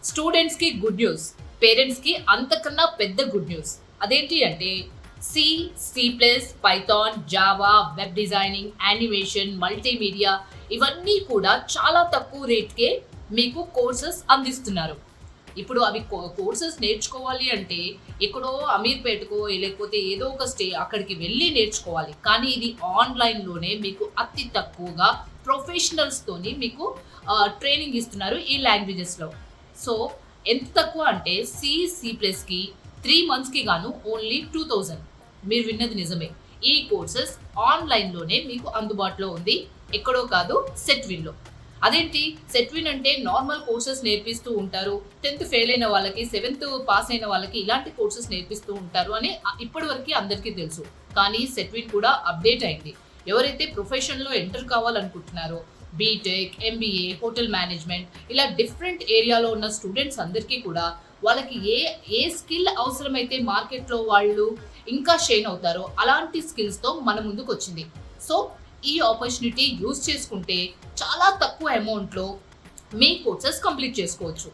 స్టూడెంట్స్కి good news, పేరెంట్స్కి అంతకన్నా పెద్ద గుడ్ న్యూస్. అదేంటి అంటే సి, సి++, Python, Java, web designing, animation, multimedia ఇవన్నీ కూడా చాలా తక్కువ రేట్కే మీకు కోర్సెస్ అందిస్తున్నారు. ఇప్పుడు అవి కోర్సెస్ నేర్చుకోవాలి అంటే ఎక్కడో అమీర్పేటకో లేకపోతే ఏదో ఒక అక్కడికి వెళ్ళి నేర్చుకోవాలి. కానీ ఇది ఆన్లైన్లోనే మీకు అతి తక్కువగా ప్రొఫెషనల్స్తోని మీకు ట్రైనింగ్ ఇస్తున్నారు ఈ లాంగ్వేజెస్లో. సో ఎంత తక్కువ అంటే సి++కి 3 మంత్స్కి గాను ఓన్లీ 2000. మీరు విన్నది నిజమే. ఈ కోర్సెస్ ఆన్లైన్లోనే మీకు అందుబాటులో ఉంది, ఎక్కడో కాదు, సెట్విన్లో. అదేంటి సెట్విన్ అంటే నార్మల్ కోర్సెస్ నేర్పిస్తూ ఉంటారు, 10th ఫెయిల్ అయిన వాళ్ళకి, 7th పాస్ అయిన వాళ్ళకి ఇలాంటి కోర్సెస్ నేర్పిస్తూ ఉంటారు అని ఇప్పటివరకు అందరికీ తెలుసు. కానీ సెట్విన్ కూడా అప్డేట్ అయింది. ఎవరైతే ప్రొఫెషన్లో ఎంటర్ కావాలనుకుంటున్నారో బీటెక్, ఎంబీఏ, హోటల్ మేనేజ్మెంట్ ఇలా డిఫరెంట్ ఏరియాలో ఉన్న స్టూడెంట్స్ అందరికీ కూడా వాళ్ళకి ఏ స్కిల్ అవసరమైతే మార్కెట్లో వాళ్ళు ఇంకా షైన్ అవుతారో అలాంటి స్కిల్స్తో మన ముందుకు వచ్చింది. సో ఈ ఆపర్చునిటీ యూజ్ చేసుకుంటే చాలా తక్కువ అమౌంట్లో మీ కోర్సెస్ కంప్లీట్ చేసుకోవచ్చు.